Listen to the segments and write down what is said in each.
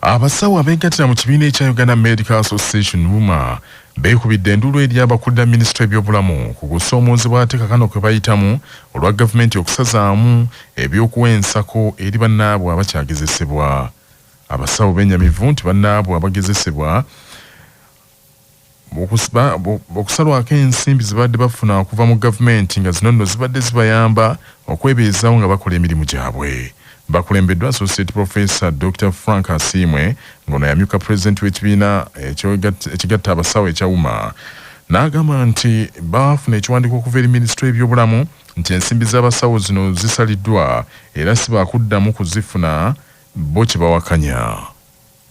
Abasawo abeegattira mu kibiina ekya Uganda Medical Association UMA Bekubidde Endulu eri abakulira Ministry y'ebyobulamu ku kusoomoozebwa bw'ateeka kano kwe bayitamu olwa gavumenti okusazaamu ebyokuwa ensako eri bannaabwe abakyagezesebwa. Abasawo bennyamivu nti bannaabwe abagezesebwa okusalwako ensimbi zibadde bafuna okuva mu gavumenti nga zino nno zibadde zibayamba okwebeezawo nga bakola emirimu gyabwe. Bakulembeddwa Associate Professor Dr. Frank Asimwe ngono yamyuka President w'ekibiina ekigatta abasawo ekya UMA n'agamba nti baafuna ekiwandiiko okuva eri Ministry y'ebyobulamu nti ensimbi z'abasawo zino zisaliddwa era si baakuddamu kuzifuna bo kye bawakanya.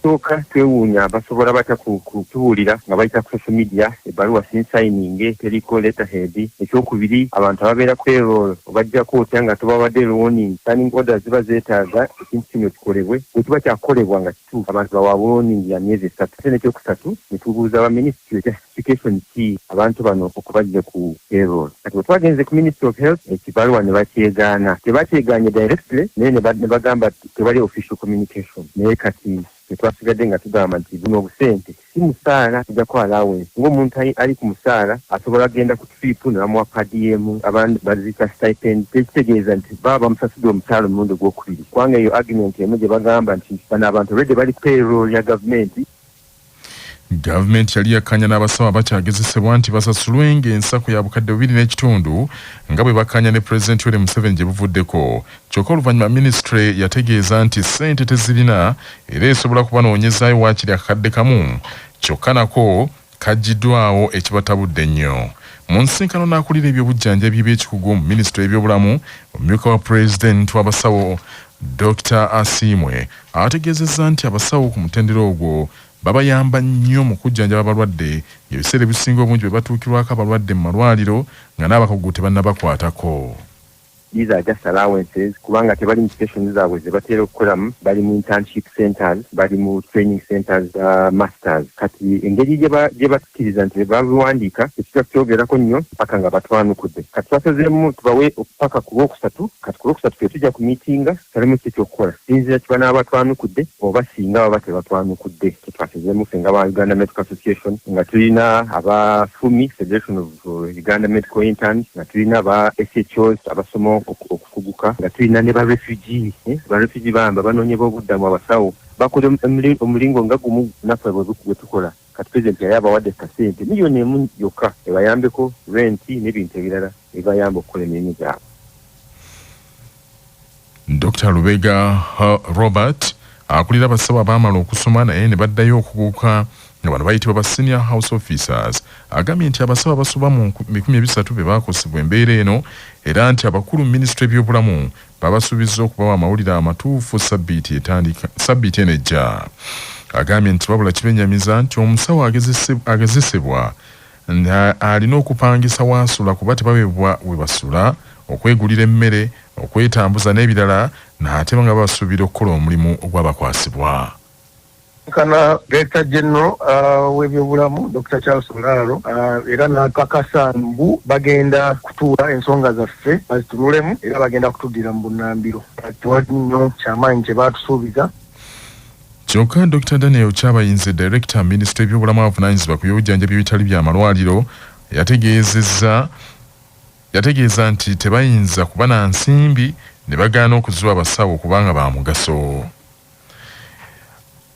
Soka twewuunya basobola batya kutuwulira nga bayita ku social media ebbaluwa sinsayininge teriko letterhead. Ekyokubiri abantu ababeera ku payroll obajjako otya nga tubabadde warning standing orders ziba zeetaaga ekintu kino kikolebwe bwe kiba kyakolebwa nga kituufu abantu bawa warning ya myezi 3. Ate n'ekyokusatu ne tubuuza aba Ministry justification ki abantu bano okubajja ku payroll. Kati bwe twagenze ku Ministry of Health ekibaluwa ne bakyegaana. Tebakyegaanye directly naye ne bagamba tewali official communication. Naye kati twasigadde nga tugamba nti buno obusente si musaala tujjako allowance ng'omuntu ali ku musaala asobola agenda ku tripu ne bamuwa kadi y'emu abandi baziyita stipend. Tekitegeeza nti baba bamusasudde omusaala omulundi gwokubiri kubanga eyo argument emu gye bagamba nti bano abantu already bali payroll ya gavumenti. Gavumenti yali yakkanya n'abasawo abakyagezesebwa nti basasulwenga ensako ya bukadde 2.5 nga bwe bakkanya ne President Yoweri Museveni gye buvuddeko. Kyokka oluvannyuma Ministry yategeeza nti ssente tezirina era esobola kubanoonyezaayo waakiri akakadde kamu kyokka nako kaggiddwawo ekibatabudde ennyo. Mu nsisinkano n'akulira ebyobujjanjabi by'ekikugu mu Ministry y'ebyobulamu omumyuka wa President w'abasawo Dr. Asimwe ategeezezza nti abasawo ku mutendera ogwo babayamba nnyo mu kujjanjaba abalwadde ng'ebiseera ebisinga obungi bwe batuukirwako abalwadde mu malwaliro nga n'abakugu tebannabakwatako. These are just allowances kubanga tebali mu station zaabwe ze batera okukolamu bali mu internship centers bali mu training centers masters. Kati engeri gye bakkiriza nti babiwandiika ekitwa kyogerako nnyo paka nga batwanukudde. Kati twasazeemu tubawe paka ku Lwokusatu. Kati ku Lwokusatu twe tujja ku meetinga talimu kye kyokkola sinzira kiba n'abatwanukudde oba singa baba tebatwanukudde. Tetwasazeemu ffe nga ba Uganda Medical Association nga tulina abafumi Federation of Uganda Medical Interns nga tulina aba SHOs abasoma okufuguka nga tulina ne ba refugee bamba banoonye b'obuddamu abasawo bakola omulingo nga gumu naffe bwe tukola. Kati President yabawadde kasente miliyoni emu yokka ebayambeko renti n'ebintu ebirala ebayamba okukola emirimu gyabwe. Dr. Lubega Robert akulira abasawo abaamala okusoma naye ne baddayo okuguuka nga bano bayitibwa ba senior house officers agambye nti abasawo abasoba mu 200 be baakosebwa embeera eno era nti abakulu mu Ministry y'ebyobulamu babasuubiza okubawa amawulire amatuufu sabbiiti enejja. Agambye nti wabula kibenyamiza nti omusawo agezesebwa alina okupangisa waasula kuba tebaweebwa we basula okwegulira emmere okwetambuza n'ebirala n'ate nga basuubira okukola omulimu ogwabakwasibwa. Kana Director General w'ebyobulamu Dr. Charles Olaro era n'akakasa mbu bagenda kutuula ensonga zaffe bazitunulemu era bagenda kutuddira mu bunnambiro. Tewali nnyo kyamaanyi kye baatusuubiza. Kyokka Dr. Daniel Kyabayinze Director Ministry y'ebyobulamu avunaanyizibwa ku by'obujjanjabi ebitali bya malwaliro yategeeza nti tebayinza kuba na nsimbi ne bagaana okuziwa abasawo kubanga ba mugaso.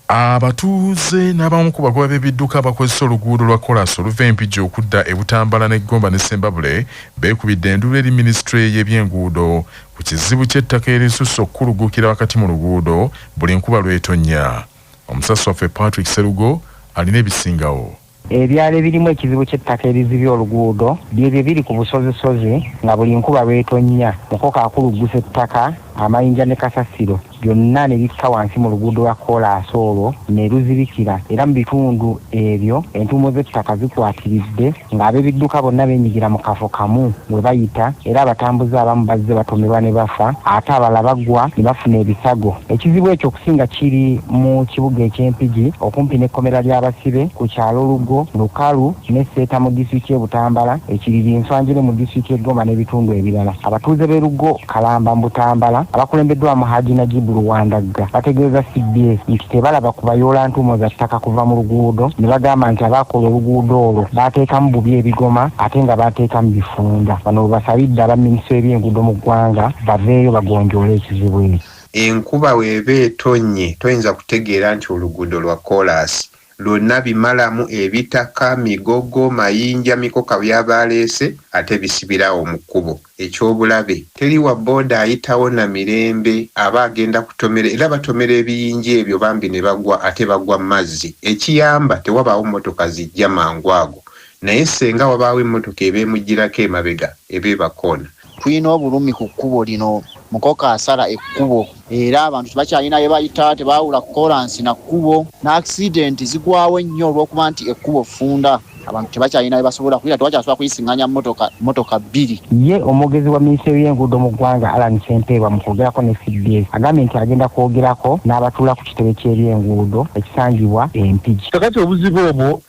Abatuuze n'abamu ku bagoba b'ebidduka abakozesa oluguudo lwa kolasi oluva Empigi okudda e Butambala ne Gomba ne Sembabule beekubidde Endulu eri Ministry y'ebyenguudo ku kizibu ky'ettaka erisusse okukuluguukira wakati mu luguudo buli nkuba lw'etonnya. Omusasi waffe Patrick Serugo alina ebisingawo. Ebyalo ebirimu ekizibu ky'ettaka erizibya oluguudo byebyo biri ku busozisozi nga buli nkuba lw'etonnya mukoka akuluggusa ettaka amayinja ne kasasiro byonna ne bikka wansi mu luguudo lwa koolaasi olwo ne luzibikira era mu bitundu ebyo entuumo z'ettaka zikwatiridde ng'ab'ebidduka bonna beenyigira mu kafo kamu we bayita era abatambuze abamu bazze batomerwa ne bafa ate abalala bagwa ne bafuna ebisago. Ekizibu ekyo okusinga kiri mu kibuga eky'Empigi okumpi n'ekkomera ly'abasibe ku kyalo Lugo Lukalu ne Seeta mu disitulikiti y'e Butambala ekiriri Nswanjire mu disitulikiti y'e Gomba n'ebitundu ebirala. Abatuuze b'e Lugo Kalamba mu Butambala abakulembeddwamu Haji Najibu Luwandaga bategeeza CBS nti tebalaba kubayoola ntuumo za ttaka kuva mu luguudo ne bagamba nti abakola oluguudo olwo baateekamu bubi ebigoma ate nga baateekamu bifunda. Bano basabidde aba minisitule y'enguudo mu ggwanga baveeyo bagonjoole ekizibu ekyo. Enkuba bw'eba etonnye toyinza kutegeera nti oluguudo lwa koolaasi lwonna bimalamu ebitaka, migogo, mayinja, mikoka byabaleese ate bisibirawo mu kkubo. Ekyobulabe teri wa booda ayitawo na mirembe aba agenda kutomera era batomera ebiyinja ebyo bambi ne bagwa ate bagwa mazzi. Ekiyamba tewabaawo mmotoka zijja mangu ago naye senga wabaawo emmotoka ebeemugirako emabega ebeebakoona. Tulina obulumi ku kkubo lino mukoka asala ekkubo era abantu tebakyalina bye bayita tebaawula kolansi na kkubo na accident zigwawo ennyo olw'okuba nti ekkubo funda abantu tebakyalina bye basobola kuyita tewakyasobola kuyisiŋŋanya mmotoka bbiri. Ye omwogezi wa minisitule y'enguudo mu ggwanga Alan Sempeebwa mu kwogerako ne CBS agambye nti agenda kwogerako n'abatuula ku kitebe ky'ebyenguudo ekisangibwa Empigi. Kakati obuzibu obwo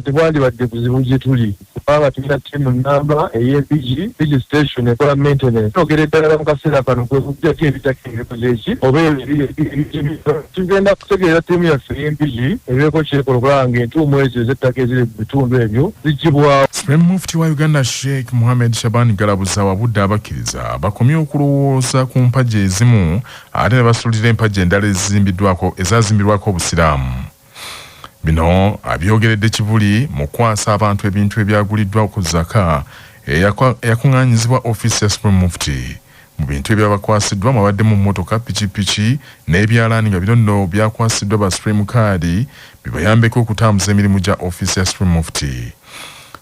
tebwandibadde buzibu gye tuli kubanga tulina ttiimu nnamba ey'Empigi station ekola maintenance. Twogera eddagala mu kaseera kano kwe kujjako ebitaka ebikoze eki oba tugenda kutegeeza ttiimu yaffe ey'Empigi ebeeko kyekola okulaba ng'entuumu ezo ez'ettaka eziri mu bitundu ebyo ziggyibwawo. Supreme Mufti wa Uganda Sheikh Mohammed Shaban Galabuza wabudde abakkiriza bakomye okulowooza ku mpagi ezimu ate ne basulira empagi endala ezaazimbirwako obusiraamu. Bino abyogeredde Kibuli mu kwasa abantu ebintu ebyaguliddwa ku zaka eyakuŋŋaanyizibwa ofiisi ya Supreme Mufti. Mu bintu ebyabakwasiddwa mwabaddemu mmotoka, pikipiki n'ebyalaani nga bino nno byakwasiddwa ba Supreme Card bibayambeko okutambuza emirimu gya ofiisi ya Supreme Mufti.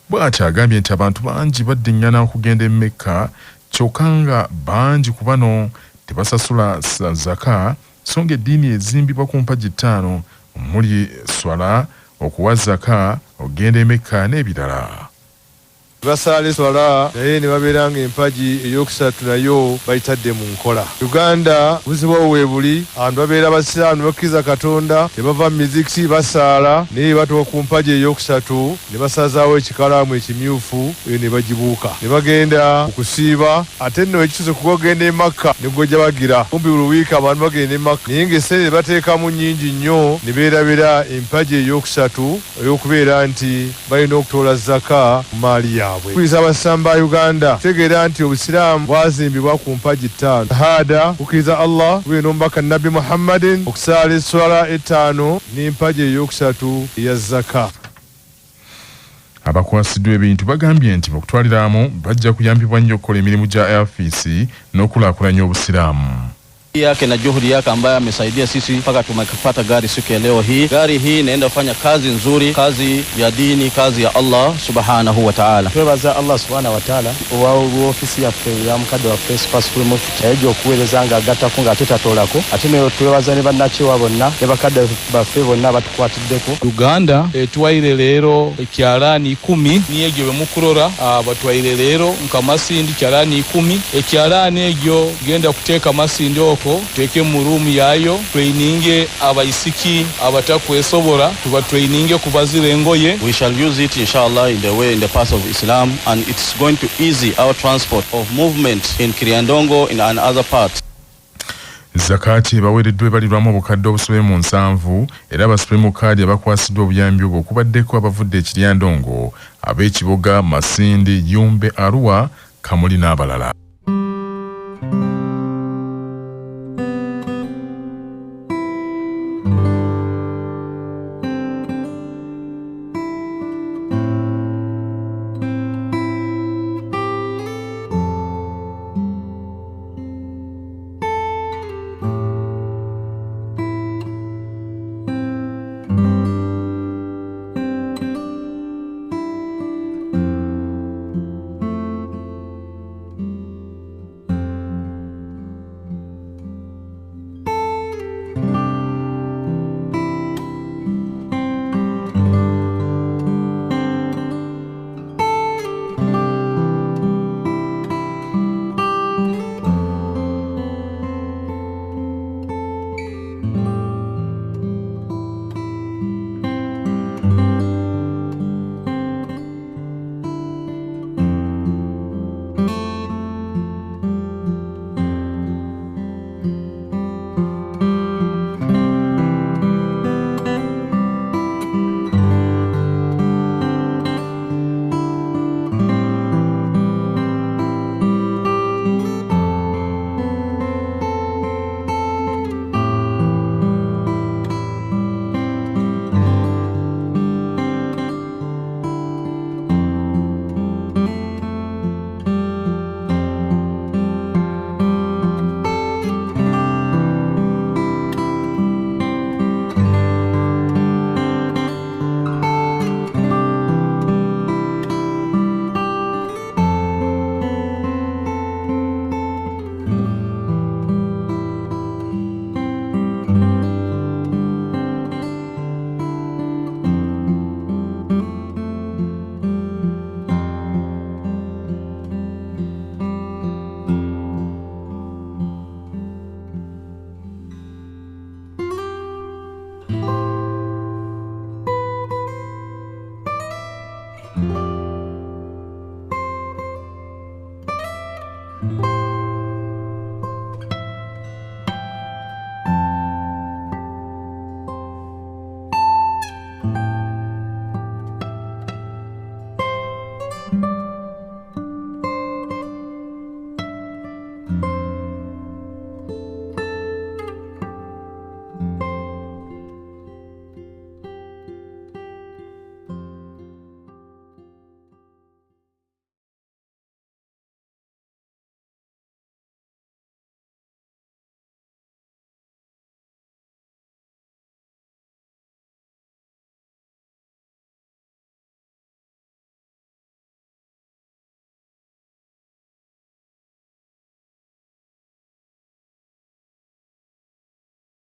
Bw'atyo agambye nti abantu bangi baddiŋŋana okugenda e Mecca kyokka nga bangi ku bano tebasasula zaka so nga eddiini ezimbibwa ku mpagi 5 omuli swala, okuwa zaka, okugenda e Mecca n'ebirala. Basaale swala naye ne babeera ng'empagi ey'okusatu nayo bayitadde mu nkola. Uganda buzibu weebuli abantu babeera basiraamu ne bakkiriza Katonda tebava mu mizikiti basaala naye batuuka ku mpagi ey'okusatu ne basazaawo ekikalaamu ekimyufu eyo ne bagibuuka ne bagenda okusiiba ate nno ekituuse kugenda e Makka ne gojja bagira kumpi buli wiiki abantu bagenda e Makka naye ng'essente bateekamu nnyingi nnyo ne beerabira empagi ey'okusatu ey'okubeera nti balina okutoola zaka mu maali yaabwe. Kukiriza abasamba Uganda tegeera nti obusiraamu bwazimbibwa ku mpagi 5. Shahada kukiriza Allah kubeera n'omubaka Nabbi Muhammadin, okusaala esswala 5 n'empagi ey'okusatu eya zaka. Abakwasiddwa ebintu bagambye nti okutwaliramu bajja kuyambibwa nnyo okukola emirimu gya afisi n'okulaakulanya obusiraamu. yake na juhudi yake ambaye amesaidia sisi mpaka tumepata gari siku ya leo hii. Gari hii inaenda kufanya kazi nzuri, kazi ya dini, kazi ya Allah subhanahu wa ta'ala. Twebaza Allah subhanahu wa ta'ala owa ofisi ya mukadde wa Supreme Mufti ejo okuweerezanga agattako nga tetatolako ate ne twebaza ne bannakiwa bonna ne bakadde baffe bonna batukwatiddeko. Uganda etwaire leero ekyalaani 10 niye gye mukurora batwaire leero nkamasindi kyalaani 10 ekyalaani egyo genda kuteeka masindi oko teke mu room yayo training abaisiki abatakwesobora tuba training kubazira engoye. We shall use it inshallah in the way in the path of Islam, and it's going to easy our transport of movement in Kiryandongo in and other parts. Zakati bawereddwa ebalirwamu obukadde obusobe mu 7 era ba Supreme Card abakwasiddwa obuyambi obwo kubaddeko abavudde Kiryandongo, ab'ekiboga, Masindi, Yumbe, Arua, Kamuli n'abalala.